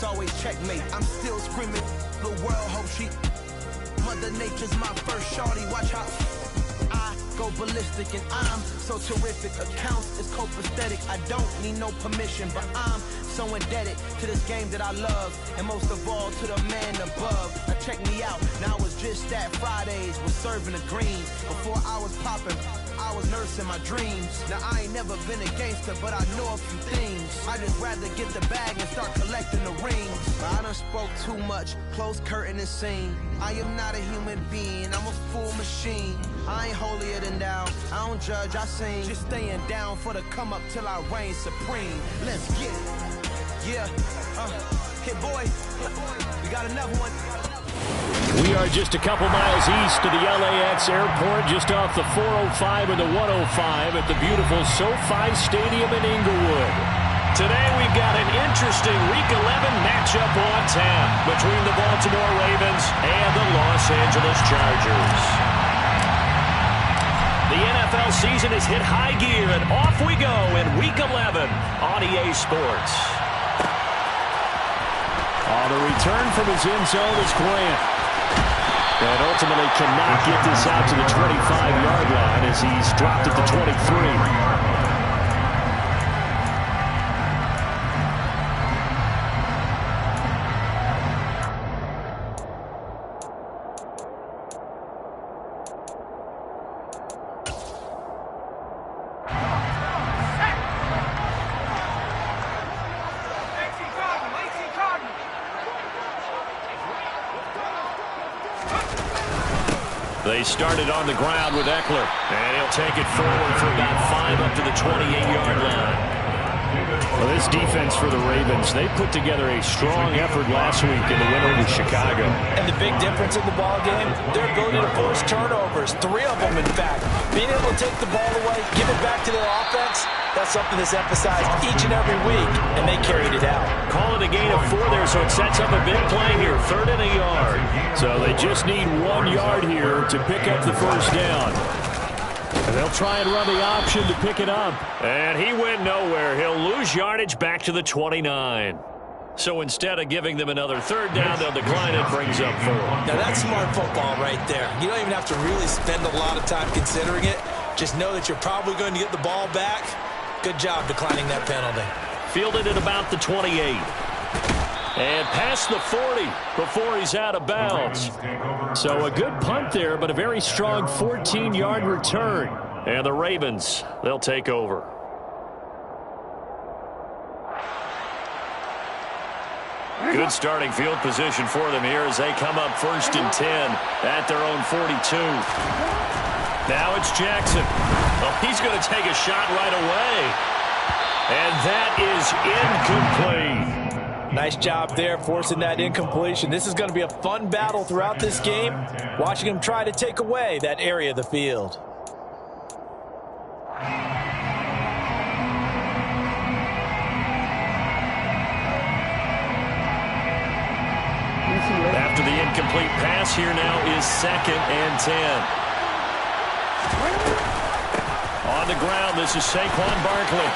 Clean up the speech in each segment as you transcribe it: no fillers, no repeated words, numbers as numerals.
always checkmate. I'm still screaming, the world hope she. Mother Nature's my first shorty, watch how I go ballistic and I'm so terrific. Accounts is copacetic, I don't need no permission, but I'm so indebted to this game that I love, and most of all to the man above. Now check me out, now it's just that Fridays was serving the greens. Before I was popping, I was nursing my dreams. Now I ain't never been a gangster, but I know a few things. I just rather get the bag and start collecting the rings. But I done spoke too much, close curtain and scene. I am not a human being, I'm a full machine. I ain't holier than thou, I don't judge, I sing. Just staying down for the come up till I reign supreme. Let's get it. Yeah, hit boy, we got another one. We are just a couple miles east of the LAX airport, just off the 405 and the 105 at the beautiful SoFi Stadium in Inglewood. Today we've got an interesting Week 11 matchup on tap between the Baltimore Ravens and the Los Angeles Chargers. The NFL season has hit high gear, and off we go in Week 11 on EA Sports. On the return from his end zone is Grant. And ultimately cannot get this out to the 25-yard line as he's dropped at the 23. They started on the ground with Eckler, and he'll take it forward for about 5 up to the 28-yard line. Well, this defense for the Ravens, they put together a strong effort last week in the win over Chicago. And the big difference in the ball game, their ability to force turnovers, 3 of them in fact. Being able to take the ball away, give it back to their offense, that's something that's emphasized each and every week, and they carried it out. Call it a gain of 4 there, so it sets up a big play here, 3rd and a yard. So they just need 1 yard here to pick up the first down. And they'll try and run the option to pick it up. And he went nowhere. He'll lose yardage back to the 29. So instead of giving them another 3rd down, they'll decline it, brings up 4. Now that's smart football right there. You don't even have to really spend a lot of time considering it. Just know that you're probably going to get the ball back. Good job declining that penalty. Fielded at about the 28. And past the 40 before he's out of bounds. So a good punt there, but a very strong 14-yard return. And the Ravens, they'll take over. Good starting field position for them here as they come up 1st and 10 at their own 42. Now it's Jackson. Well, he's going to take a shot right away. And that is incomplete. Nice job there forcing that incompletion. This is going to be a fun battle throughout this game. Watching him try to take away that area of the field. After the incomplete pass, here now is 2nd and 10. On the ground, this is Saquon Barkley.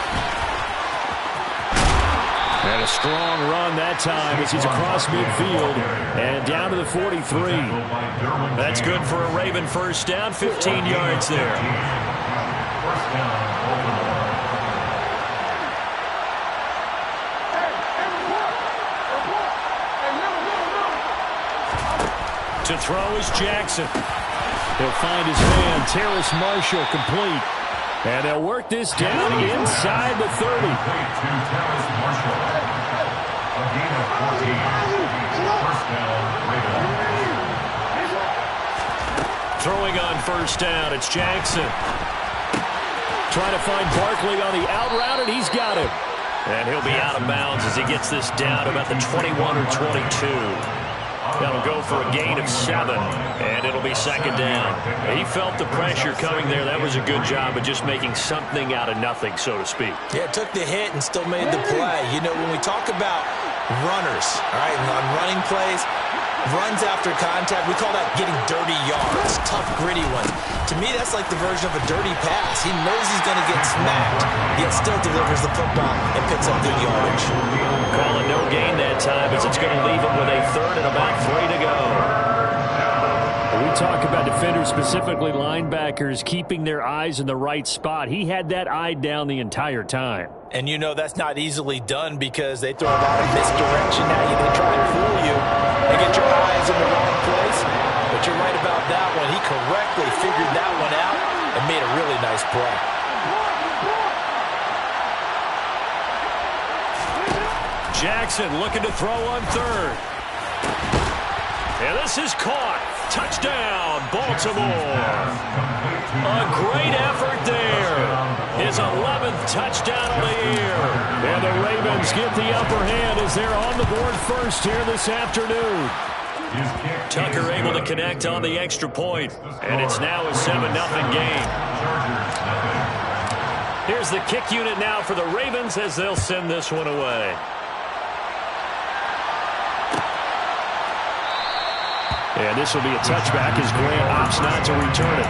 And a strong run that time as he's across midfield and down to the 43. That's good for a Raven first down, 15 yards there. To throw is Jackson. He'll find his man, Terrace Marshall, complete. And they'll work this down inside the 30. Throwing on first down, it's Jackson. Trying to find Barkley on the out route, and he's got him. And he'll be out of bounds as he gets this down about the 21 or 22. That'll go for a gain of 7, and it'll be 2nd down. He felt the pressure coming there. That was a good job of just making something out of nothing, so to speak. Yeah, took the hit and still made the play. You know, when we talk about runners, all right, on running plays, runs after contact, we call that getting dirty yards, tough, gritty ones. To me, that's like the version of a dirty pass. He knows he's going to get smacked, yet still delivers the football and picks up good yardage. Call it no gain that time as is going to leave him with a third and about 3 to go. We talk about defenders, specifically linebackers, keeping their eyes in the right spot. He had that eye down the entire time. And you know that's not easily done because they throw a lot of misdirection at you. They try and fool you and get your eyes in the wrong place. But you're right about that one. He correctly figured that one out and made a really nice play. Jackson looking to throw on third. And this is caught. Touchdown, Baltimore. A great effort there. His 11th touchdown of the year. And the Ravens get the upper hand as they're on the board first here this afternoon. Tucker able to connect on the extra point. And it's now a 7-0 game. Here's the kick unit now for the Ravens as they'll send this one away. And this will be a touchback as Grant opts not to return it.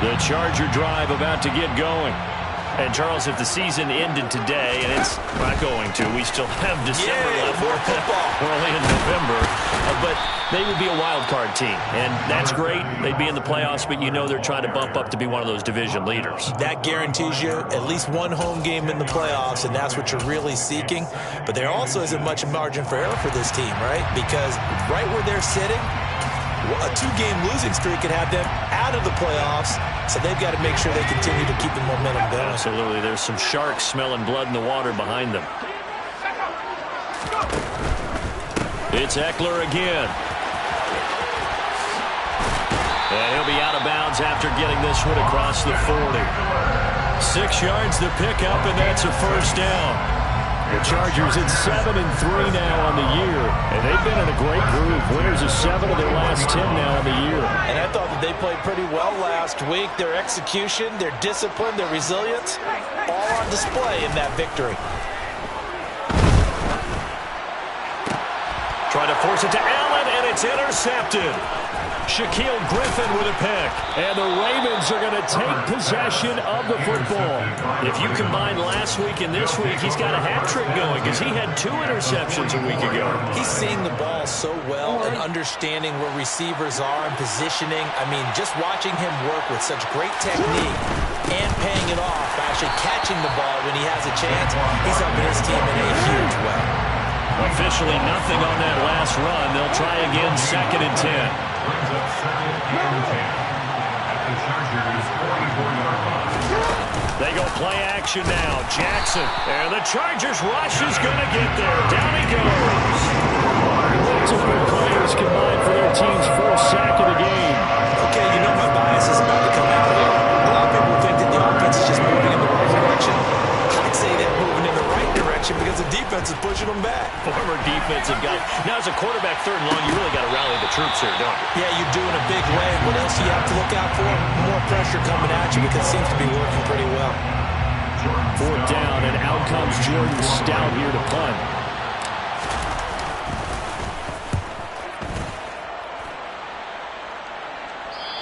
The Charger drive about to get going. And, Charles, if the season ended today, and it's not going to, we still have December left. We're only in November. But they would be a wild card team. And that's great. They'd be in the playoffs, but you know they're trying to bump up to be one of those division leaders. That guarantees you at least one home game in the playoffs, and that's what you're really seeking. But there also isn't much margin for error for this team, right? Because right where they're sitting, a 2-game losing streak could have them out of the playoffs, so they've got to make sure they continue to keep the momentum going. Absolutely. There's some sharks smelling blood in the water behind them. It's Eckler again. And he'll be out of bounds after getting this one across the 40. 6 yards the pickup, and that's a first down. The Chargers at 7-3 now on the year, and they've been in a great groove. Winners of 7 of their last 10 now on the year. And I thought that they played pretty well last week. Their execution, their discipline, their resilience, all on display in that victory. Try to force it to Allen, and it's intercepted. Shaquille Griffin with a pick. And the Ravens are going to take possession of the football. If you combine last week and this week, he's got a hat trick going because he had 2 interceptions a week ago. He's seeing the ball so well and understanding where receivers are and positioning. I mean, just watching him work with such great technique and paying it off by actually catching the ball when he has a chance, he's helping his team in a huge way. Officially nothing on that last run. They'll try again, 2nd and 10. They go play action now. Jackson. And the Chargers rush is going to get there. Down he goes. Multiple players combined for their team's 4th sack of the game. Okay, you know my bias is about to come out here. A lot of people think that the offense is just moving in the wrong direction. I'd say they're moving in the right direction because the defense is pushing them back. Former defensive guy. Now, as a quarterback, 3rd and long, you really got to rally the troops here, don't you? Yeah, you do in a big way. What else do you have to look out for? More pressure coming at you because it seems to be working pretty well. 4th down, and out comes Jordan Stout here to punt.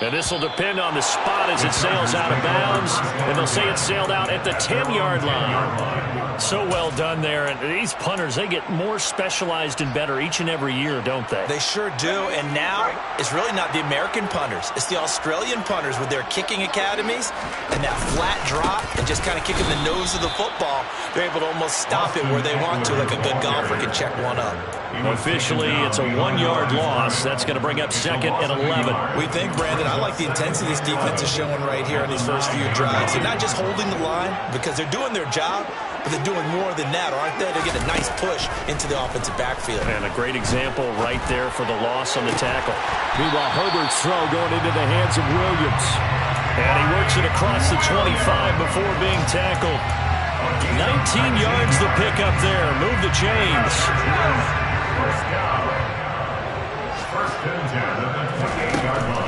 And this will depend on the spot as it sails out of bounds. And they'll say it sailed out at the 10-yard line. So well done there. And these punters, they get more specialized and better each and every year, don't they? They sure do. And now it's really not the American punters. It's the Australian punters with their kicking academies and that flat drop and just kind of kicking the nose of the football. They're able to almost stop it where they want to, like a good golfer can check one up. Officially, it's a 1-yard loss. That's going to bring up 2nd and 11. We think, Brandon, I like the intensity this defense is showing right here in these first few drives. They're not just holding the line because they're doing their job, but they're doing more than that, aren't they? They get a nice push into the offensive backfield. And a great example right there for the loss on the tackle. Meanwhile, Herbert's throw going into the hands of Williams. And he works it across the 25 before being tackled. 19 yards the pickup there. Move the chains.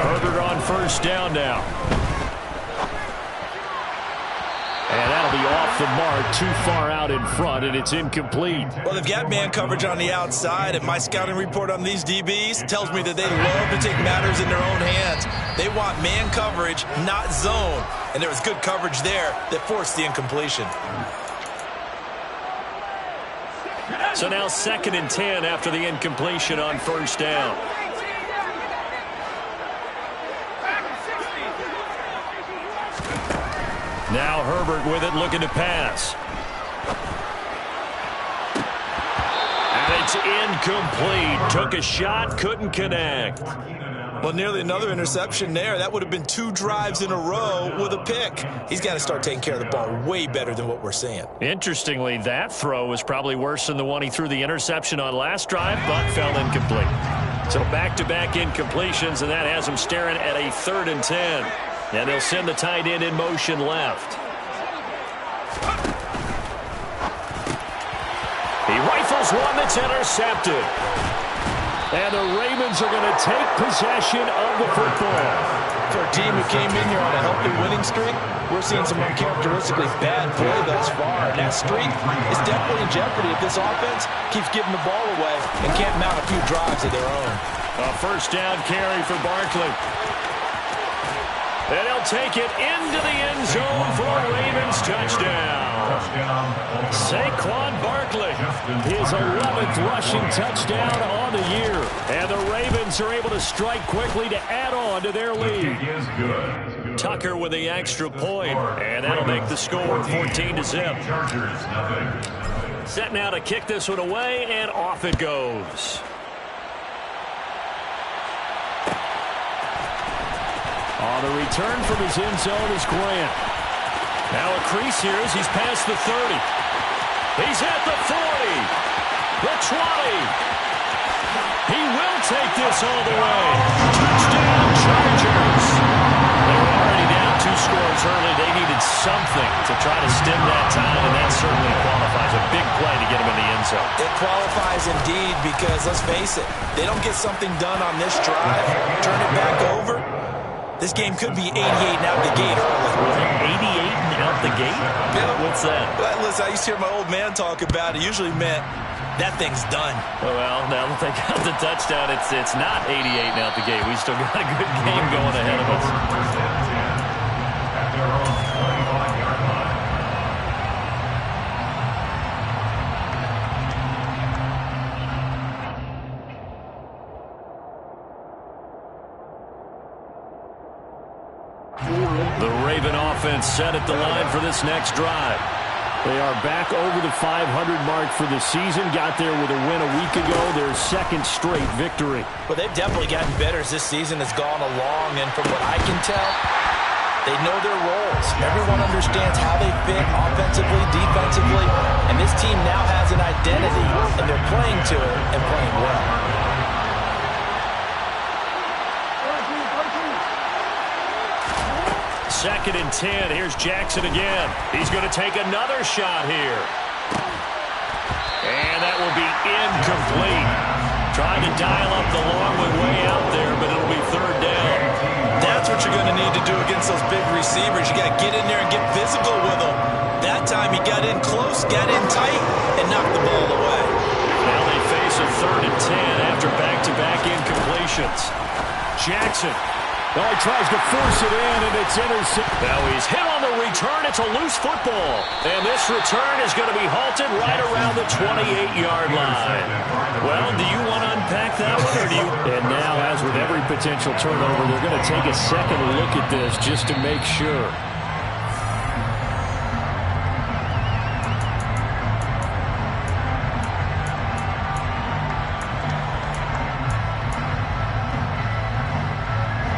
Herbert on 1st down now. And that'll be off off the mark, too far out in front, and it's incomplete. Well, they've got man coverage on the outside, and my scouting report on these DBs tells me that they love to take matters in their own hands. They want man coverage, not zone, and there was good coverage there that forced the incompletion. So now 2nd and 10 after the incompletion on first down. Now Herbert with it, looking to pass. And it's incomplete. Took a shot, couldn't connect. Well, nearly another interception there. That would have been 2 drives in a row with a pick. He's got to start taking care of the ball way better than what we're seeing. Interestingly, that throw was probably worse than the one he threw the interception on last drive, but fell incomplete. So back-to-back incompletions, and that has him staring at a 3rd and 10. And they'll send the tight end in motion left. He rifles one that's intercepted. And the Ravens are going to take possession of the football. For a team who came in here on a healthy winning streak, we're seeing some uncharacteristically bad play thus far. And that streak is definitely in jeopardy if this offense keeps giving the ball away and can't mount a few drives of their own. A first down carry for Barkley. And he'll take it into the end zone for a Ravens touchdown. Saquon Barkley, his 11th rushing touchdown on the year. And the Ravens are able to strike quickly to add on to their lead. Tucker with the extra point, and that'll make the score 14-0. Set now to kick this one away, and off it goes. On the return from his end zone is Grant. Now a crease here as he's past the 30. He's at the 40. The 20. He will take this all the way. Touchdown Chargers. They were already down 2 scores early. They needed something to try to stem that tide, and that certainly qualifies. A big play to get him in the end zone. It qualifies indeed because, let's face it, they don't get something done on this drive, turn it back over, this game could be 88 and out the gate early. 88 and out the gate? Yeah. What's that? Well, listen, I used to hear my old man talk about it. Usually meant that thing's done. Well, now that they got the touchdown, it's not 88 and out the gate. We still got a good game going ahead of us. The Raven offense set at the line for this next drive. They are back over the 500 mark for the season. Got there with a win a week ago. Their 2nd straight victory. Well, they've definitely gotten better as this season has gone along. And from what I can tell, they know their roles. Everyone understands how they fit offensively, defensively. And this team now has an identity, and they're playing to it and playing well. Second and 10. Here's Jackson again. He's going to take another shot here. And that will be incomplete. Trying to dial up the long one way out there, but it'll be 3rd down. That's what you're going to need to do against those big receivers. You got to get in there and get physical with them. That time he got in close, got in tight, and knocked the ball away. Now they face a 3rd and 10 after back-to-back incompletions. Jackson. Now he tries to force it in, and it's intercepted. Now he's hit on the return. It's a loose football. And this return is going to be halted right around the 28-yard line. Well, do you want to unpack that one, or do you? And now, as with every potential turnover, they're going to take a second look at this just to make sure.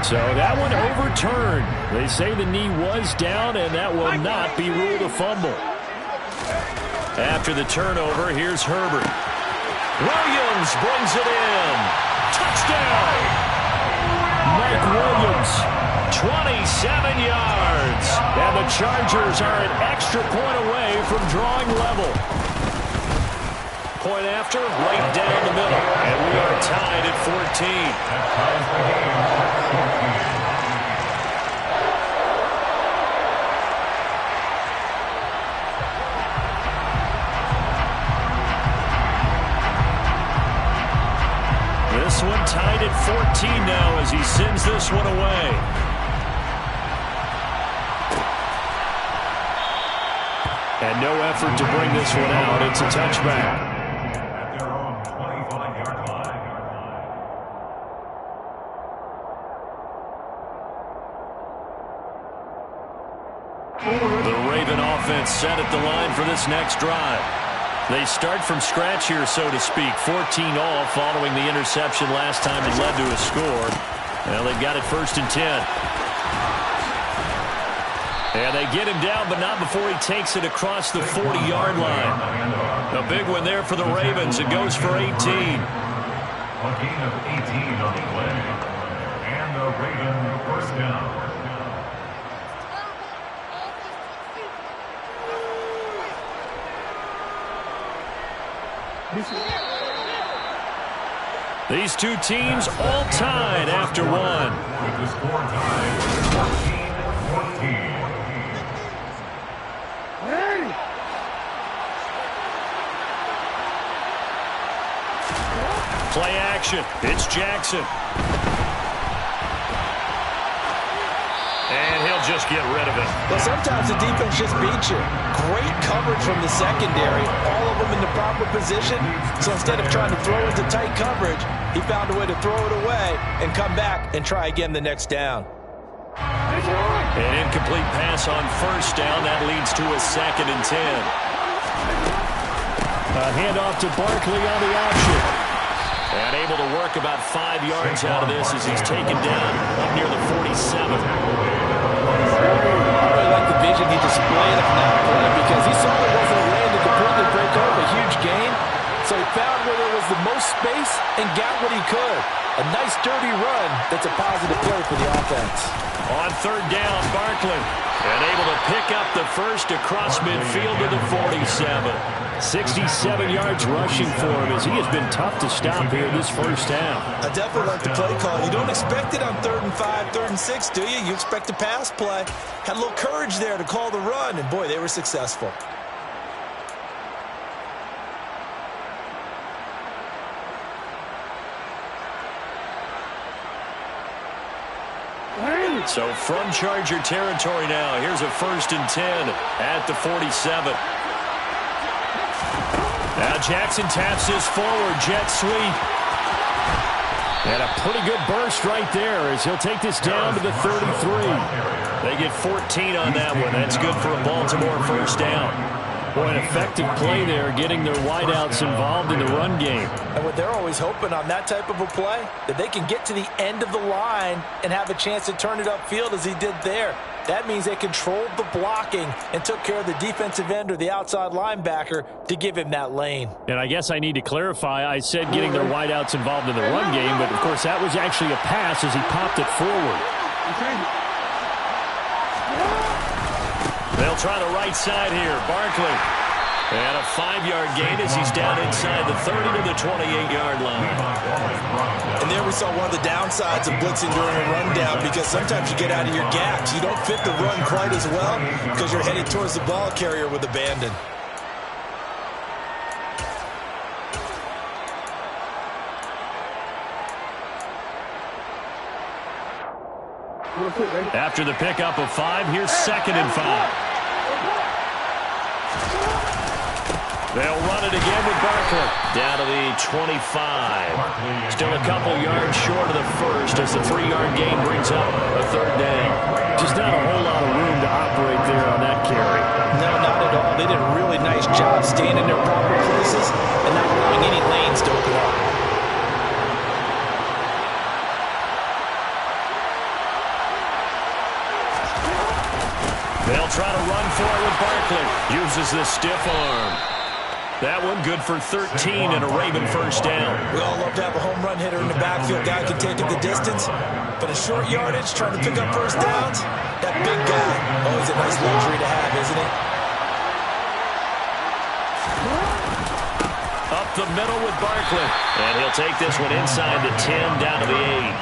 So that one overturned. They say the knee was down, and that will not be ruled a fumble. After the turnover, here's Herbert. Williams brings it in. Touchdown! Mike Williams, 27 yards. And the Chargers are an extra point away from drawing level. Point after, right down the middle. And we are tied at 14. one tied at 14 now as he sends this one away. And no effort to bring this one out. It's a touchback. The Raven offense set at the line for this next drive. They start from scratch here, so to speak. 14 all following the interception last time it led to a score. Well, they've got it 1st and 10. And they get him down, but not before he takes it across the 40-yard line. A big one there for the Ravens. It goes for 18. A gain of 18 on the play. And the Raven first down. These two teams all tied after one. With the score tied 14-14. Play action. It's Jackson. And he'll just get rid of it. Well, sometimes the defense just beats you. Great coverage from the secondary. All of them in the proper position. So instead of trying to throw into tight coverage, he found a way to throw it away and come back and try again the next down. An incomplete pass on 1st down. That leads to a 2nd and 10. A handoff to Barkley on the option. And able to work about 5 yards out of this as he's taken down up near the 47. I really like the vision he displayed on that play because he saw there wasn't a lane to completely break off a huge gain. So he found where there was the most space and got what he could. A nice dirty run that's a positive play for the offense. On 3rd down, Barkley. And able to pick up the first across midfield to the 47. 67 yards rushing for him as he has been tough to stop here this first down. I definitely like the play call. You don't expect it on 3rd and 5, 3rd and 6, do you? You expect a pass play. Had a little courage there to call the run, and boy, they were successful. So from Charger territory now, here's a 1st and 10 at the 47. Now Jackson taps this forward, jet sweep. And a pretty good burst right there as he'll take this down to the 33. They get 14 on that one. That's good for a Baltimore 1st down. Boy, an effective play there, getting their wideouts involved in the run game. And what they're always hoping on that type of a play, that they can get to the end of the line and have a chance to turn it upfield as he did there. That means they controlled the blocking and took care of the defensive end or the outside linebacker to give him that lane. And I guess I need to clarify, I said getting their wideouts involved in the run game, but of course that was actually a pass as he popped it forward. They'll try the right side here. Barkley. And a 5-yard gain as he's down inside the 30 to the 28-yard line. And there we saw one of the downsides of blitzing during a rundown because sometimes you get out of your gaps. You don't fit the run quite as well because you're headed towards the ball carrier with abandon. After the pickup of 5, here's 2nd and 5. They'll run it again with Barkley. Down to the 25. Still a couple yards short of the first as the 3-yard gain brings up a 3rd down. Just not a whole lot of room to operate there on that carry. No, not at all. They did a really nice job staying in their proper places and not allowing any lanes to open up. They'll try to run for it with Barkley. Uses the stiff arm. That one good for 13 and a Raven 1st down. We all love to have a home run hitter in the backfield. Guy can take it the distance. But a short yardage, trying to pick up 1st downs, that big guy, always a nice luxury to have, isn't it? Up the middle with Barkley. And he'll take this one inside the 10 down to the 8.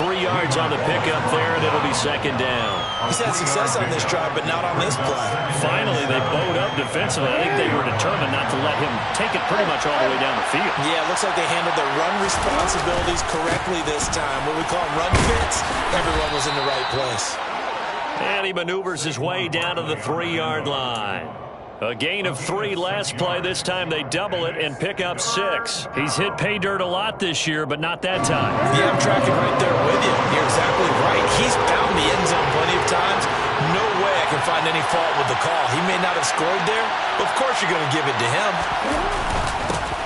3 yards on the pickup there, and it'll be 2nd down. He's had success on this drive, but not on this play. Finally, they bowed up defensively. defensively, I think they were determined not to let him take it pretty much all the way down the field. Yeah, it looks like they handled their run responsibilities correctly this time. What we call run fits, everyone was in the right place. And he maneuvers his way down to the 3-yard line. A gain of 3 last play. This time they double it and pick up 6. He's hit pay dirt a lot this year, but not that time. Yeah, I'm tracking right there with you. You're exactly right. He's found the end zone plenty of times. No way I can find any fault with the call. He may not have scored there, but of course you're going to give it to him.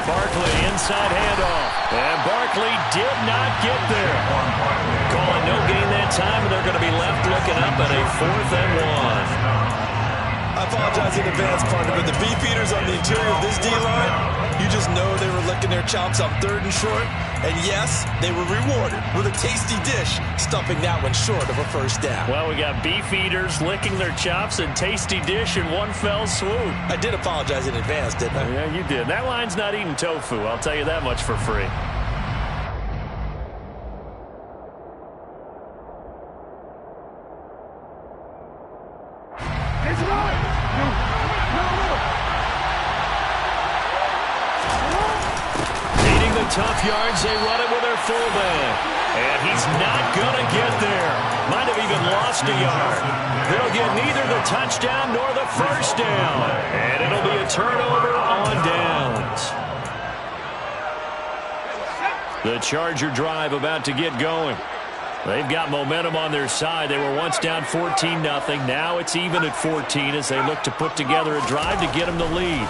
Barkley, inside handoff. And Barkley did not get there. Calling no gain that time, and they're going to be left looking up at a 4th and 1. I apologize in advance, partner, but the beefeaters on the interior of this D-line, you just know they were licking their chops on 3rd and short. And yes, they were rewarded with a tasty dish, stuffing that one short of a first down. Well, we got beefeaters licking their chops and tasty dish in one fell swoop. I did apologize in advance, didn't I? Yeah, you did. That line's not eating tofu, I'll tell you that much for free. Tough yards, they run it with their fullback. And he's not going to get there. Might have even lost a yard. They'll get neither the touchdown nor the first down. And it'll be a turnover on downs. The Charger drive about to get going. They've got momentum on their side. They were once down 14-0. Now it's even at 14 as they look to put together a drive to get them the lead.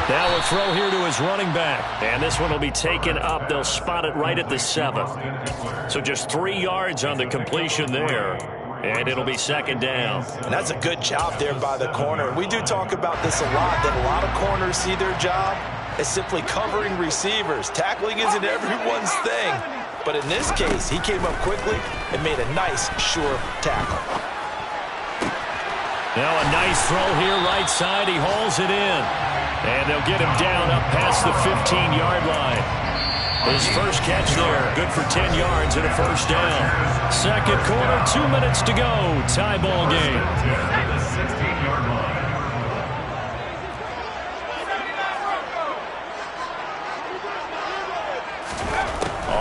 Now a throw here to his running back. And this one will be taken up. They'll spot it right at the 7th. So just 3 yards on the completion there. And it'll be 2nd down. And that's a good job there by the corner. We do talk about this a lot, that a lot of corners see their job as simply covering receivers. Tackling isn't everyone's thing. But in this case, he came up quickly and made a nice, sure tackle. Now a nice throw here right side. He hauls it in. And they'll get him down up past the 15-yard line. His first catch there, good for 10 yards and a first down. 2nd quarter, 2 minutes to go. Tie ball game. The 16-yard line.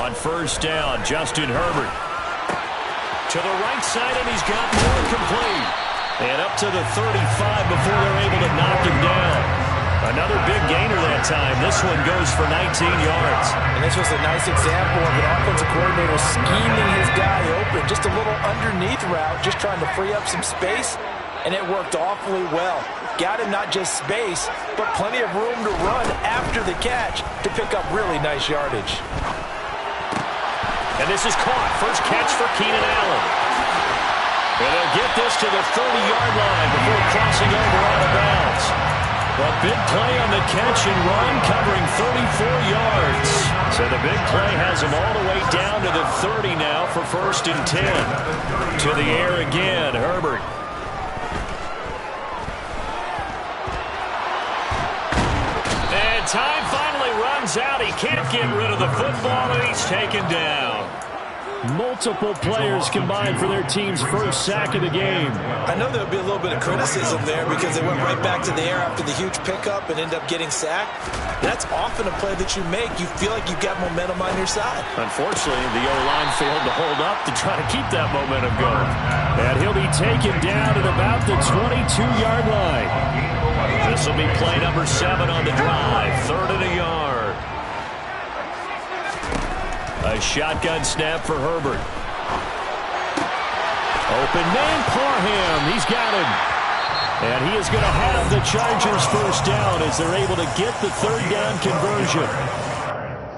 On first down, Justin Herbert. To the right side, and he's got more complete. And up to the 35 before they're able to knock him down. Another big gainer that time. This one goes for 19 yards. And this was a nice example of an offensive coordinator scheming his guy open. Just a little underneath route, just trying to free up some space, and it worked awfully well. Got him not just space, but plenty of room to run after the catch to pick up really nice yardage. And this is caught. First catch for Keenan Allen. And they'll get this to the 30-yard line before crossing over out of bounds. A big play on the catch and run, covering 34 yards. So the big play has him all the way down to the 30 now for 1st and 10. To the air again, Herbert. And time finally runs out. He can't get rid of the football, and he's taken down. Multiple players combined for their team's first sack of the game. I know there'll be a little bit of criticism there because they went right back to the air after the huge pickup and ended up getting sacked. That's often a play that you make. You feel like you've got momentum on your side. Unfortunately, the O-line failed to hold up to try to keep that momentum going. And he'll be taken down at about the 22-yard line. This will be play number 7 on the drive. 3rd and a yard. A shotgun snap for Herbert. Open man, Parham. He's got him. And he is going to have the Chargers first down as they're able to get the 3rd down conversion.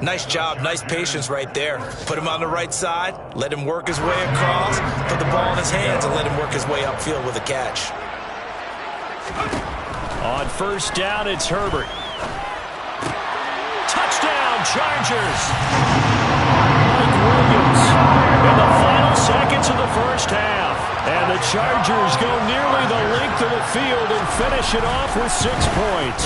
Nice job, nice patience right there. Put him on the right side, let him work his way across, put the ball in his hands, and let him work his way upfield with a catch. On first down, it's Herbert. Touchdown, Chargers! Williams in the final seconds of the first half. And the Chargers go nearly the length of the field and finish it off with 6 points.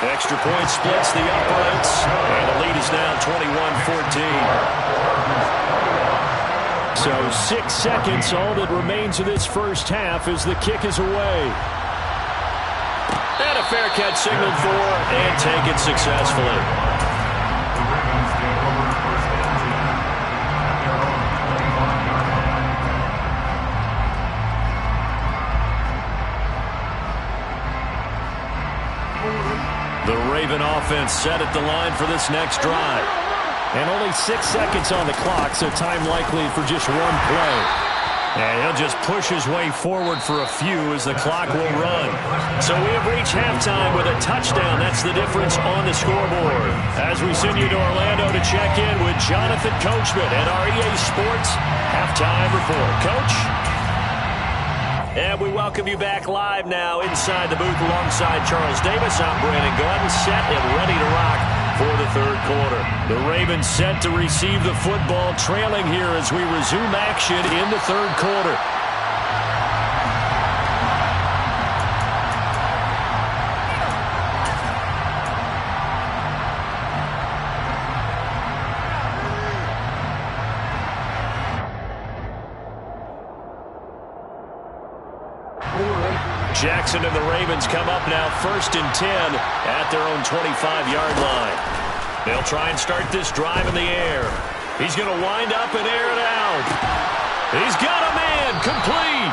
Extra point splits the uprights, and the lead is now 21-14. So 6 seconds, all that remains of this first half as the kick is away. And a fair catch signaled for and taken successfully. The Ravens take over first and 10 at their own 25-yard line. The Raven offense set at the line for this next drive. And only 6 seconds on the clock, so time likely for just one play. And he'll just push his way forward for a few as the clock will run. So we have reached halftime with a touchdown. That's the difference on the scoreboard. As we send you to Orlando to check in with Jonathan Coachman at our EA Sports Halftime Report. Coach? And we welcome you back live now inside the booth alongside Charles Davis. I'm Brandon Gordon, set and ready to rock for the third quarter. The Ravens set to receive the football, trailing here as we resume action in the third quarter. Jackson and the Ravens come up now first and 10 at their own 25-yard line. They'll try and start this drive in the air. He's going to wind up and air it out. He's got a man complete.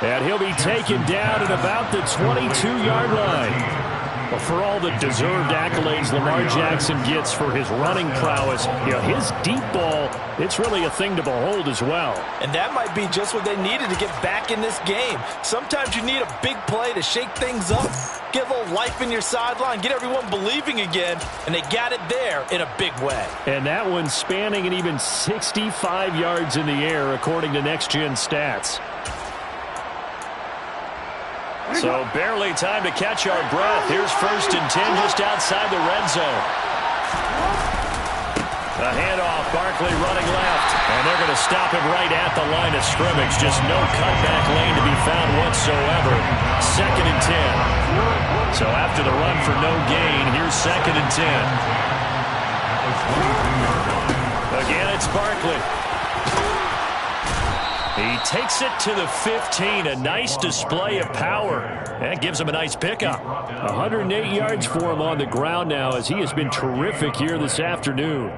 And he'll be taken down at about the 22-yard line. Well, for all the deserved accolades Lamar Jackson gets for his running prowess, his deep ball, it's really a thing to behold as well. And that might be just what they needed to get back in this game. Sometimes you need a big play to shake things up, get a little life in your sideline, get everyone believing again, and they got it there in a big way. And that one spanning and even 65 yards in the air, according to Next Gen Stats. So barely time to catch our breath. Here's first and 10 just outside the red zone. A handoff, Barkley running left. And they're going to stop him right at the line of scrimmage. Just no cutback lane to be found whatsoever. Second and 10. So after the run for no gain, here's second and 10. Again, it's Barkley. He takes it to the 15. A nice display of power. And gives him a nice pickup. 108 yards for him on the ground now as he has been terrific here this afternoon.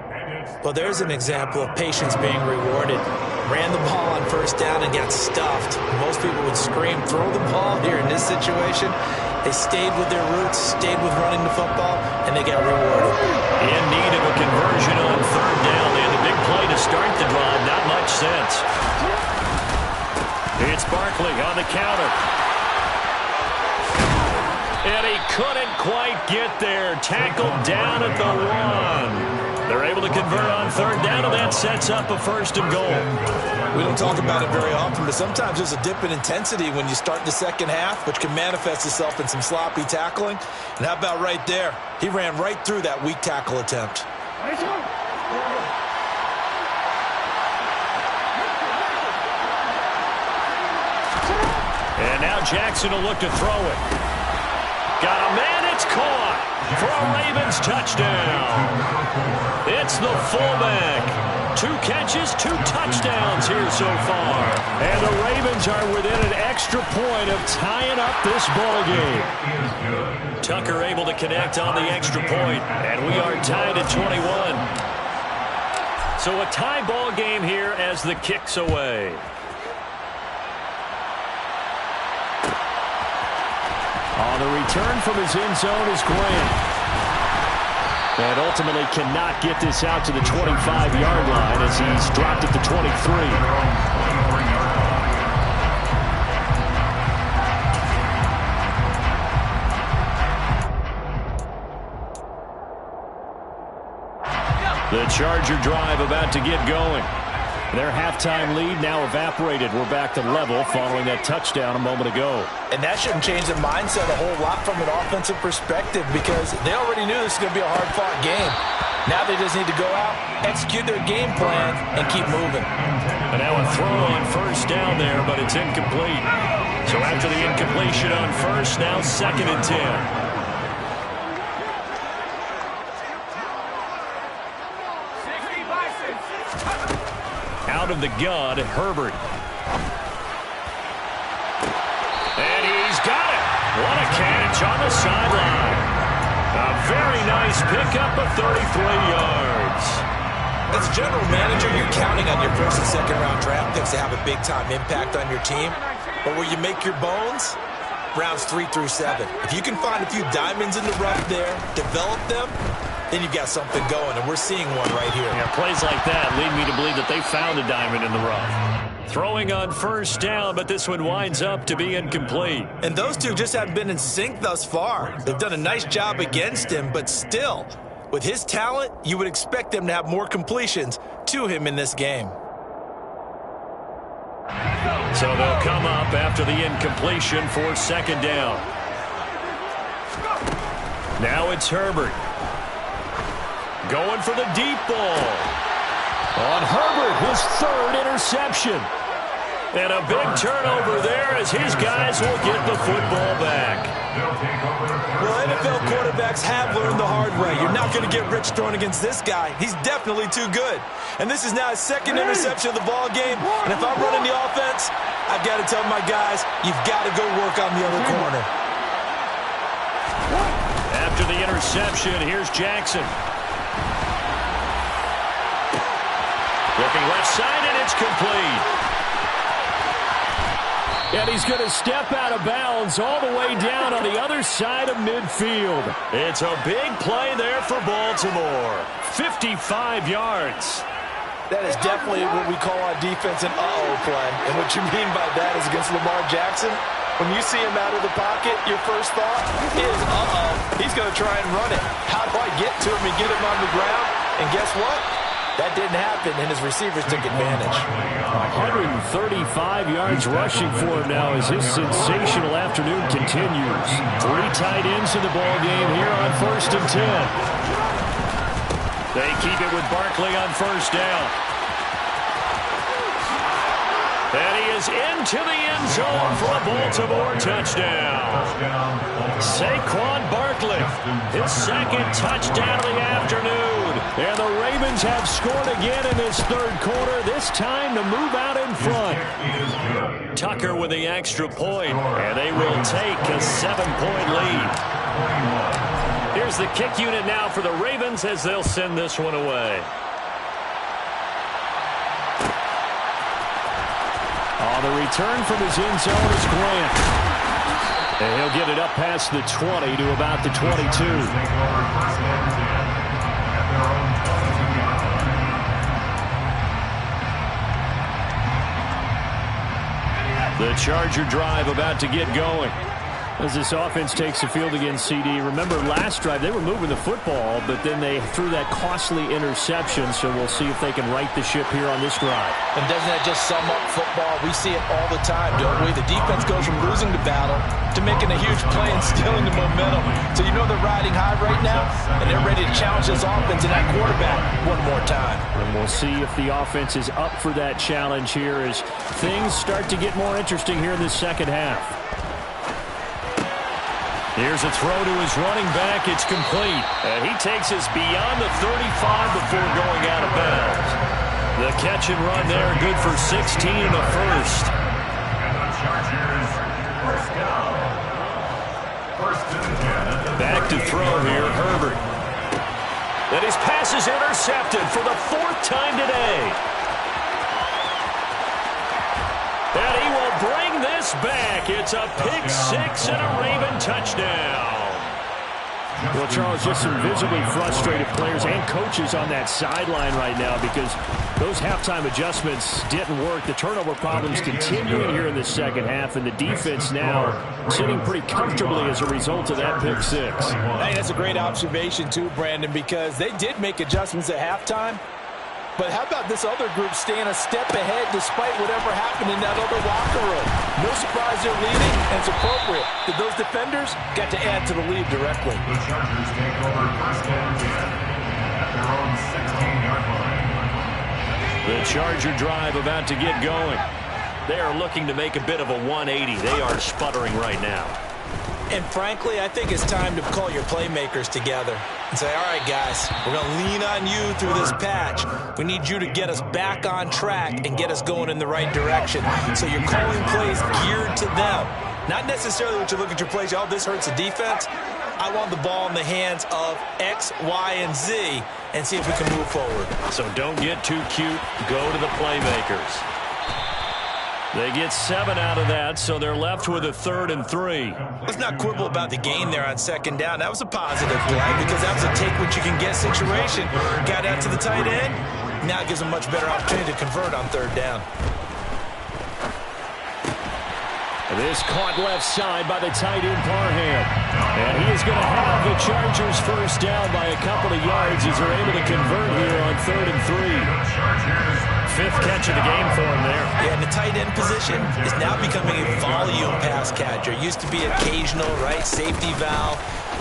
Well, there's an example of patience being rewarded. Ran the ball on first down and got stuffed. Most people would scream, throw the ball here in this situation. They stayed with their roots, stayed with running the football, and they got rewarded. In need of a conversion on third down. They had a big play to start the drive. Not much sense. It's Barkley on the counter. And he couldn't quite get there. Tackled down at the 1. They're able to convert on third down, and that sets up a first and goal. We don't talk about it very often, but sometimes there's a dip in intensity when you start the second half, which can manifest itself in some sloppy tackling. And how about right there? He ran right through that weak tackle attempt. And now Jackson will look to throw it. Got a man, it's caught for a Ravens touchdown. It's the fullback. 2 catches, 2 touchdowns here so far. And the Ravens are within an extra point of tying up this ball game. Tucker able to connect on the extra point, and we are tied at 21. So a tie ball game here as the kick's away. On the return from his end zone is Grant. And ultimately cannot get this out to the 25-yard line as he's dropped at the 23. The Charger drive about to get going. Their halftime lead now evaporated. We're back to level following that touchdown a moment ago. And that shouldn't change the mindset a whole lot from an offensive perspective because they already knew this was going to be a hard-fought game. Now they just need to go out, execute their game plan, and keep moving. And now a throw on first down there, but it's incomplete. So after the incompletion on first, now second and 10. out of the gun, Herbert. And he's got it. What a catch on the sideline. A very nice pickup of 33 yards. As a general manager, you're counting on your first and second round draft picks to have a big-time impact on your team. But where you make your bones, rounds 3 through 7. If you can find a few diamonds in the rough there, develop them, then you've got something going, and we're seeing one right here. Yeah, plays like that lead me to believe that they found a diamond in the rough. Throwing on first down, but this one winds up to be incomplete. And those two just haven't been in sync thus far. They've done a nice job against him, but still, with his talent, you would expect them to have more completions to him in this game. So they'll come up after the incompletion for second down. Now it's Herbert. Going for the deep ball. On Herbert, his third interception. And a big turnover there as his guys will get the football back. Well, NFL quarterbacks have learned the hard way. You're not going to get rich throwing against this guy. He's definitely too good. And this is now his second interception of the ball game. And if I'm running the offense, I've got to tell my guys, you've got to go work on the other corner. After the interception, here's Jackson. Looking left side, and it's complete. And he's going to step out of bounds all the way down on the other side of midfield. It's a big play there for Baltimore. 55 yards. That is definitely what we call on defense an uh-oh play. And what you mean by that is against Lamar Jackson, when you see him out of the pocket, your first thought is, uh-oh, he's going to try and run it. How do I get to him and get him on the ground? And guess what? That didn't happen, and his receivers took advantage. 135 yards rushing for him now as his sensational afternoon continues. 3 tight ends in the ball game here on 1st and 10. They keep it with Barkley on first down. And he is into the end zone for a Baltimore touchdown. Saquon Barkley, his second touchdown of the afternoon. And the Ravens have scored again in this third quarter, this time to move out in front. Tucker with the extra point, and they will take a 7-point lead. Here's the kick unit now for the Ravens as they'll send this one away. On the return from his end zone is Grant. And he'll get it up past the 20 to about the 22. The Charger drive about to get going. As this offense takes the field against CD. Remember, last drive, they were moving the football, but then they threw that costly interception, so we'll see if they can right the ship here on this drive. And doesn't that just sum up football? We see it all the time, don't we? The defense goes from losing the battle to making a huge play and stealing the momentum. So you know they're riding high right now, and they're ready to challenge this offense and that quarterback one more time. And we'll see if the offense is up for that challenge here as things start to get more interesting here in the second half. Here's a throw to his running back. It's complete. And he takes us beyond the 35 before going out of bounds. The catch and run there, good for 16 and a first. And the Chargers, first down. First and 10. Back to throw here, Herbert. And his pass is intercepted for the 4th time today. And he will bring this back. It's a pick 6 and a Raven touchdown. Well, Charles, just some visibly frustrated players and coaches on that sideline right now because those halftime adjustments didn't work. The turnover problems continuing here in the second half, and the defense now sitting pretty comfortably as a result of that pick 6. Hey, that's a great observation too, Brandon, because they did make adjustments at halftime. But how about this other group staying a step ahead despite whatever happened in that other locker room? No surprise they're leading, and it's appropriate that those defenders got to add to the lead directly. The Chargers take over first and 10 at their own 16-yard line. The Charger drive about to get going. They are looking to make a bit of a 180. They are sputtering right now. And frankly, I think it's time to call your playmakers together and say, all right, guys, we're going to lean on you through this patch. We need you to get us back on track and get us going in the right direction. So you're calling plays geared to them. Not necessarily what you look at your plays, oh, this hurts the defense. I want the ball in the hands of X, Y, and Z and see if we can move forward. So don't get too cute. Go to the playmakers. They get 7 out of that, so they're left with a 3rd and 3. Let's not quibble about the gain there on 2nd down. That was a positive play because that was a take-what-you-can-get situation. Got out to the tight end. Now it gives them a much better opportunity to convert on 3rd down. This caught left side by the tight end Parham. And he is going to have the Chargers first down by a couple of yards as they're able to convert here on 3rd and 3. 5th catch of the game for him there. Yeah, and the tight end position is now becoming a volume pass catcher. It used to be occasional, right? Safety valve.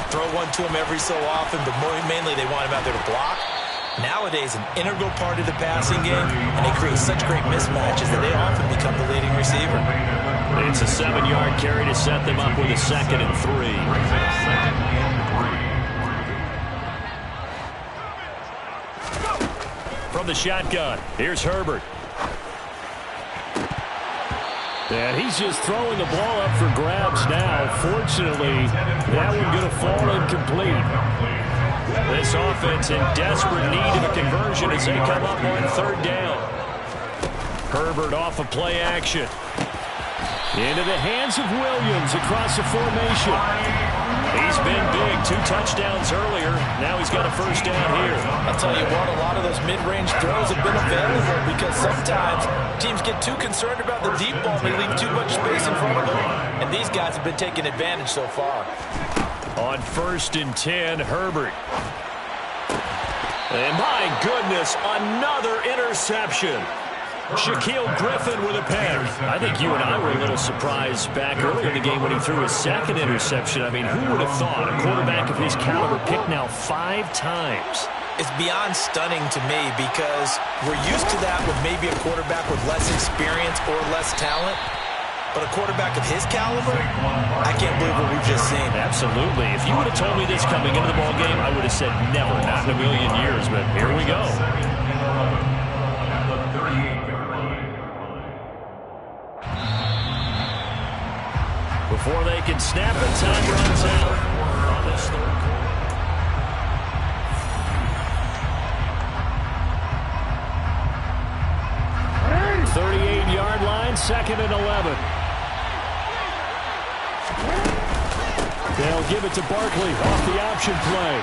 Throw one to him every so often, but mainly they want him out there to block. Nowadays, an integral part of the passing game, and they create such great mismatches that they often become the leading receiver. It's a 7-yard carry to set them up with a 2nd and 3. From the shotgun, here's Herbert. And he's just throwing the ball up for grabs now. Fortunately, that one going to fall incomplete. This offense in desperate need of a conversion as they come up on 3rd down. Herbert off of play action. Into the hands of Williams across the formation. He's been big. 2 touchdowns earlier. Now he's got a first down here. I'll tell you what, a lot of those mid-range throws have been available because sometimes teams get too concerned about the deep ball and they leave too much space in front of them. And these guys have been taking advantage so far. On 1st and 10, Herbert. And my goodness, another interception. Shaquille Griffin with a pick. I think you and I were a little surprised back earlier in the game when he threw his 2nd interception. I mean, who would have thought a quarterback of his caliber picked now 5 times? It's beyond stunning to me because we're used to that with maybe a quarterback with less experience or less talent. But a quarterback of his caliber, I can't believe what we've just seen. Absolutely. If you would have told me this coming into the ballgame, I would have said never, not in a million years. But here we go. Before they can snap it, time runs out on this 3rd quarter. 38-yard line, 2nd and 11. They'll give it to Barkley off the option play.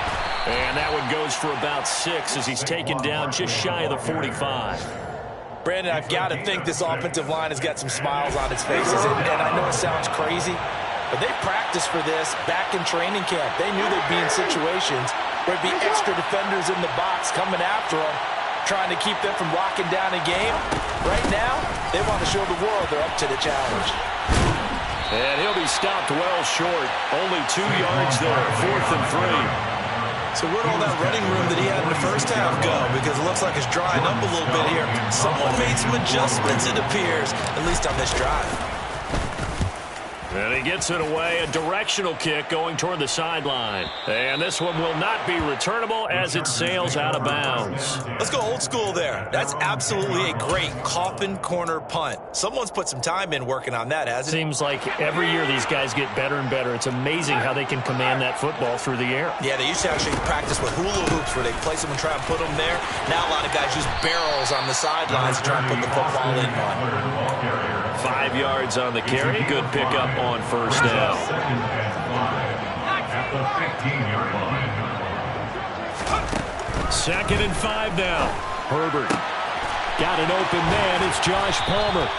And that one goes for about 6 as he's taken down just shy of the 45. Brandon, I've got to think this offensive line has got some smiles on its faces. And I know it sounds crazy, but they practiced for this back in training camp. They knew they'd be in situations where there'd be extra defenders in the box coming after them, trying to keep them from locking down a game. Right now, they want to show the world they're up to the challenge. And he'll be stopped well short. Only 2 yards there, 4th and 3. So where'd all that running room that he had in the first half go? Because it looks like it's drying up a little bit here. Someone made some adjustments, it appears, at least on this drive. And he gets it away, a directional kick going toward the sideline. And this one will not be returnable as it sails out of bounds. Let's go old school there. That's absolutely a great coffin corner punt. Someone's put some time in working on that, hasn't it? Seems like every year these guys get better and better. It's amazing how they can command that football through the air. Yeah, they used to actually practice with hula hoops where they place them and try and put them there. Now a lot of guys use barrels on the sidelines to try and put the football in one. 5 yards on the carry. Good pickup on first down. At the 15-yard line. 2nd and 5 now. Herbert got an open man. It's Josh Palmer.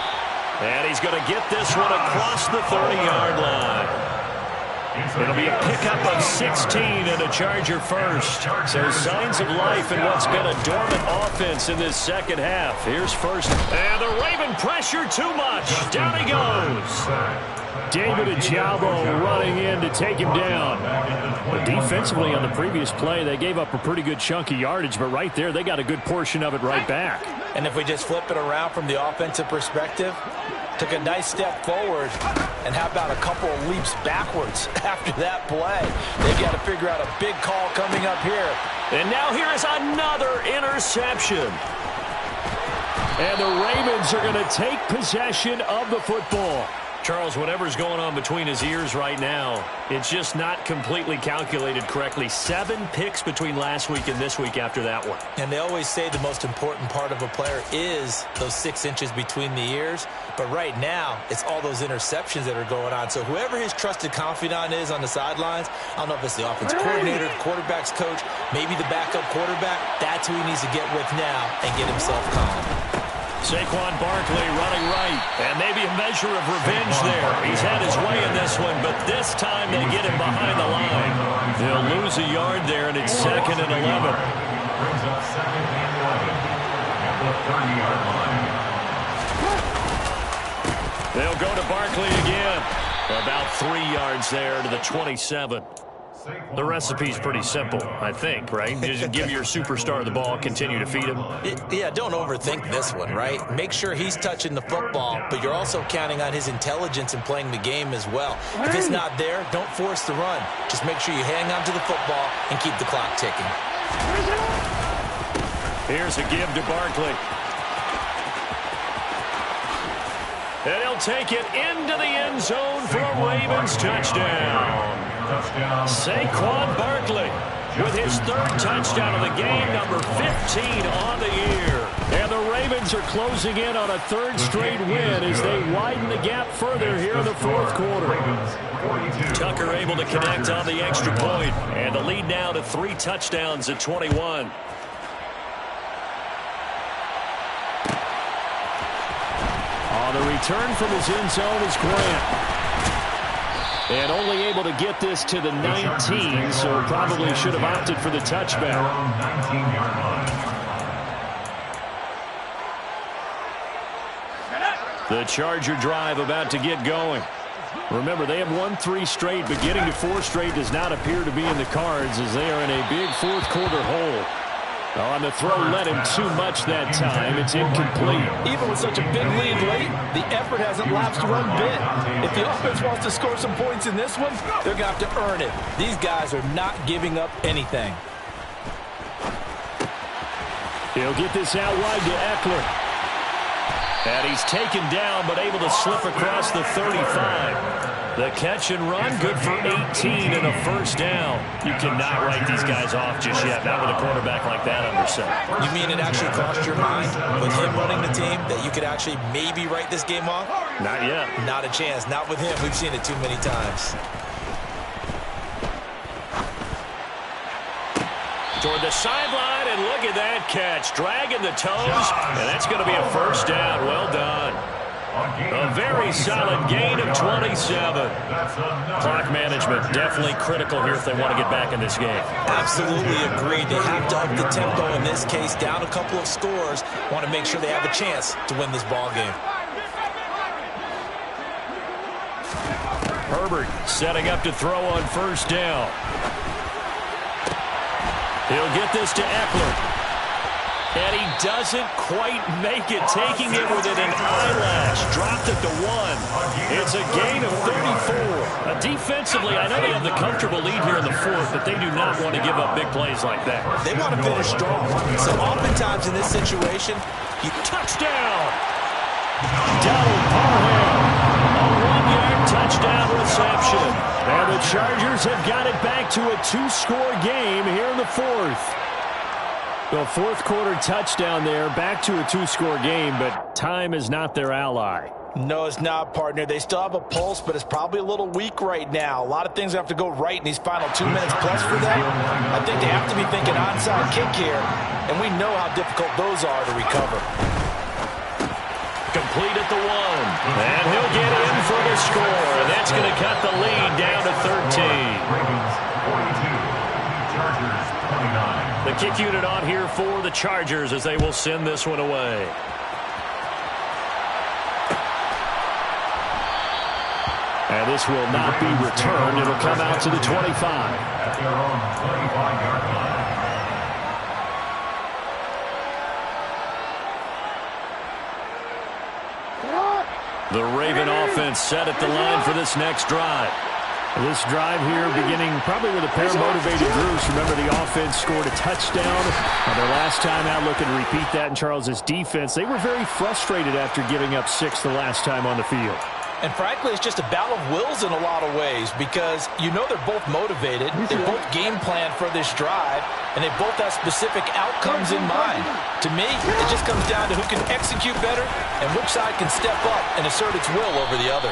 And he's going to get this one across the 30-yard line. It'll be a pickup of 16 and a Charger first. So signs of life in what's been a dormant offense in this 2nd half. Here's first. And the Raven pressure too much. Down he goes. David Ojabo running in to take him down. But defensively on the previous play, they gave up a pretty good chunk of yardage. But right there, they got a good portion of it right back. And if we just flip it around from the offensive perspective, Took a nice step forward, and how about a couple of leaps backwards after that play? They've got to figure out a big call coming up here. And now here is another interception. And the Ravens are going to take possession of the football. Charles, whatever's going on between his ears right now, it's just not completely calculated correctly. 7 picks between last week and this week after that one. And they always say the most important part of a player is those 6 inches between the ears. But right now, it's all those interceptions that are going on. So whoever his trusted confidant is on the sidelines, I don't know if it's the offensive coordinator, the quarterback's coach, maybe the backup quarterback, that's who he needs to get with now and get himself calm. Saquon Barkley running right, and maybe a measure of revenge there. He's had his way in this one, but this time they get him behind the line. They'll lose a yard there, and it's 2nd and 11. Brings up 2nd and 11 at the 30-yard line. They'll go to Barkley again. About 3 yards there to the 27. The recipe's pretty simple, I think, right? Just give your superstar the ball, continue to feed him. Yeah, don't overthink this one, right? Make sure he's touching the football, but you're also counting on his intelligence in playing the game as well. If it's not there, don't force the run. Just make sure you hang on to the football and keep the clock ticking. Here's a give to Barkley. And he'll take it into the end zone for a Ravens touchdown. Saquon Barkley with his 3rd touchdown of the game, number 15 on the year. And the Ravens are closing in on a 3rd straight win as they widen the gap further here in the 4th quarter. Tucker able to connect on the extra point, and the lead now to 3 touchdowns at 21. The return from his end zone is Grant. And only able to get this to the 19, so probably should have opted for the touchback. The Charger drive about to get going. Remember, they have won 3 straight, but getting to 4 straight does not appear to be in the cards as they are in a big 4th quarter hole. On the throw, led him too much that time. It's incomplete. Even with such a big lead late, the effort hasn't lapsed one bit. If the offense wants to score some points in this one, they're going to have to earn it. These guys are not giving up anything. He'll get this out wide to Eckler. And he's taken down, but able to slip across the 35. The catch and run, good for 18 and a 1st down. You cannot write these guys off just yet, not with a quarterback like that under center. You mean it actually crossed your mind with him running the team that you could actually maybe write this game off? Not yet. Not a chance. Not with him. We've seen it too many times. Toward the sideline, and look at that catch. Dragging the toes, and that's going to be a 1st down. Well done. A very solid gain of 27. Clock management definitely critical here if they want to get back in this game. Absolutely agreed. They have to up the tempo in this case, down a couple of scores. Want to make sure they have a chance to win this ball game. Herbert setting up to throw on 1st down. He'll get this to Eckler. And he doesn't quite make it, taking it within an eyelash. Dropped it to 1. It's a gain of 34. Defensively, I know they have the comfortable lead here in the 4th, but they do not want to give up big plays like that. They want to finish strong. So oftentimes in this situation, touchdown! Donald Parham. A 1-yard touchdown reception. And the Chargers have got it back to a 2-score game here in the 4th. The 4th quarter touchdown there, back to a 2-score game, but time is not their ally. No, it's not, partner. They still have a pulse, but it's probably a little weak right now. A lot of things have to go right in these final 2 minutes plus for them. I think they have to be thinking onside kick here, and we know how difficult those are to recover. Complete at the 1, and he'll get in for the score, and that's going to cut the lead down to 13. Ravens 42, Chargers 29. The kick unit on here for the Chargers as they will send this one away. And this will not be returned. It'll come out to the 25. At their own 25-yard line. The Raven offense set at the line for this next drive. This drive here beginning probably with a pair of motivated groups. Remember, the offense scored a touchdown on their last time out, looking to repeat that in Charles's defense. They were very frustrated after giving up 6 the last time on the field. And frankly, it's just a battle of wills in a lot of ways because you know they're both motivated. They both game plan for this drive, and they both have specific outcomes in mind. To me, it just comes down to who can execute better and which side can step up and assert its will over the other.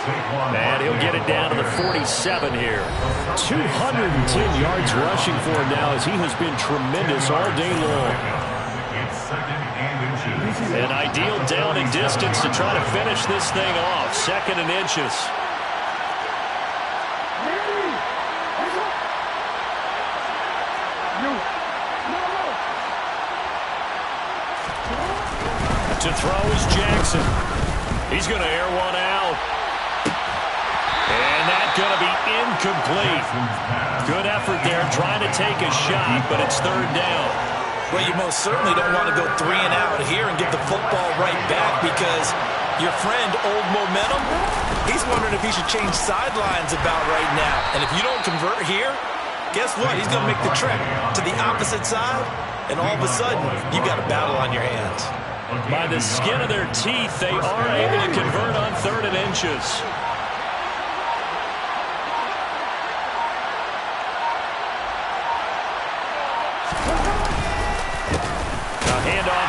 And he'll get it down to the 47 here. 210 yards rushing for him now as he has been tremendous all day long. An ideal down and distance to try to finish this thing off. 2nd and inches. To throw is Jackson. He's going to air one out. And that's going to be incomplete. Good effort there trying to take a shot, but it's 3rd down. Well, you most certainly don't want to go 3 and out here and get the football right back because your friend, Old Momentum, he's wondering if he should change sidelines about right now. And if you don't convert here, guess what? He's going to make the trek to the opposite side, and all of a sudden, you've got a battle on your hands. By the skin of their teeth, they are able to convert on 3rd and inches.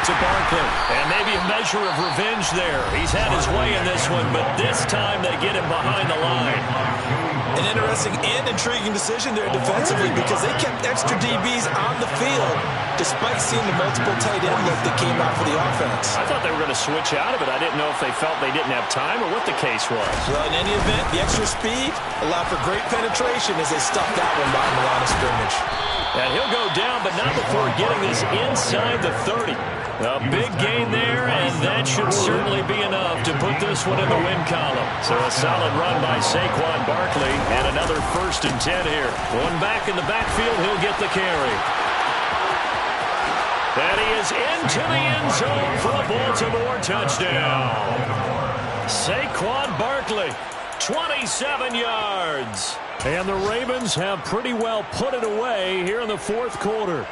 To Barkley, and maybe a measure of revenge there. He's had his way in this one, but this time they get him behind the line. An interesting and intriguing decision there defensively because they kept extra DBs on the field despite seeing the multiple tight end look that came out for the offense. I thought they were going to switch out of it. I didn't know if they felt they didn't have time or what the case was. Well, in any event, the extra speed allowed for great penetration as they stuffed that one behind the line of scrimmage. And he'll go down, but not before getting this inside the 30. A big gain there, and that should certainly be enough to put this one in the win column. So a solid run by Saquon Barkley, and another 1st and 10 here. One back in the backfield, he'll get the carry. And he is into the end zone for a Baltimore touchdown. Saquon Barkley, 27 yards. And the Ravens have pretty well put it away here in the 4th quarter.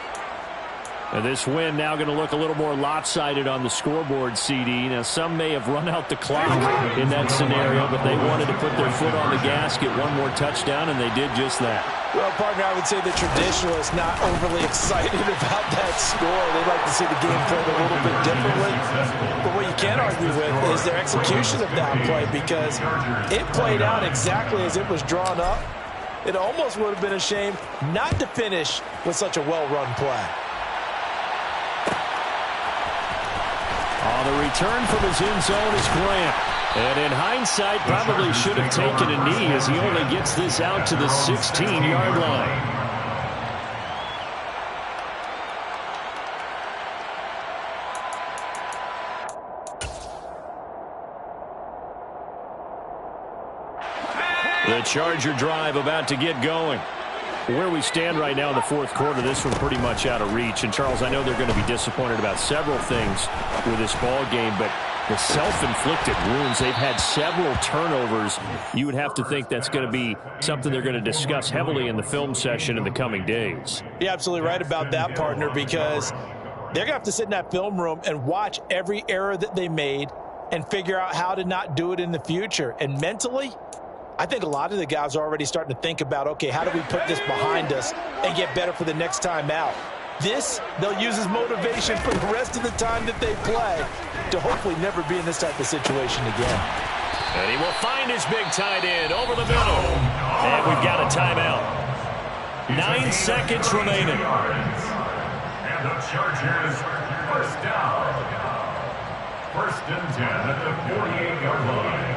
And this win now going to look a little more lopsided on the scoreboard, CD. Now, some may have run out the clock in that scenario, but they wanted to put their foot on the gas, get one more touchdown, and they did just that. Well, partner, I would say the traditionalists not overly excited about that score. They'd like to see the game played a little bit differently. But what you can't argue with is their execution of that play because it played out exactly as it was drawn up. It almost would have been a shame not to finish with such a well-run play. On the return from his end zone is Grant. And in hindsight, probably should have taken a knee as he only gets this out to the 16-yard line. The Charger drive about to get going. Where we stand right now in the 4th quarter, this one pretty much out of reach. And, Charles, I know they're going to be disappointed about several things with this ball game, but the self-inflicted wounds, they've had several turnovers. You would have to think that's going to be something they're going to discuss heavily in the film session in the coming days. You're absolutely right about that, partner, because they're going to have to sit in that film room and watch every error that they made and figure out how to not do it in the future. And mentally, I think a lot of the guys are already starting to think about, okay, how do we put this behind us and get better for the next time out? This, they'll use as motivation for the rest of the time that they play to hopefully never be in this type of situation again. And he will find his big tight end over the middle. And we've got a timeout. 9 seconds remaining. And the Chargers, 1st down. 1st and 10 at the 48-yard line.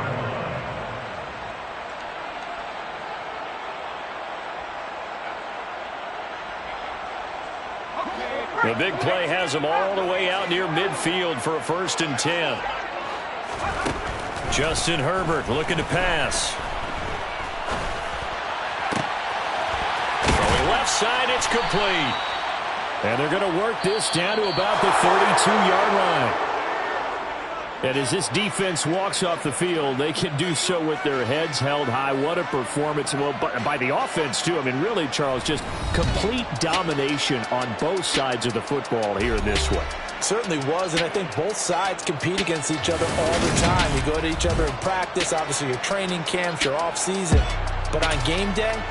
The big play has him all the way out near midfield for a 1st and 10. Justin Herbert looking to pass. Throwing left side, it's complete. And they're going to work this down to about the 32-yard line. And as this defense walks off the field, they can do so with their heads held high. What a performance. Well, by the offense, too. I mean, really, Charles, just complete domination on both sides of the football here in this one. Certainly was, and I think both sides compete against each other all the time. You go to each other in practice, obviously your training camps, your off-season. But on game day,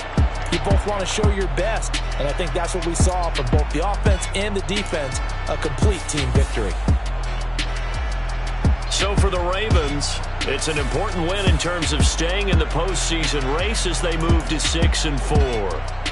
you both want to show your best. And I think that's what we saw from both the offense and the defense, a complete team victory. So for the Ravens, it's an important win in terms of staying in the postseason race as they move to 6-4.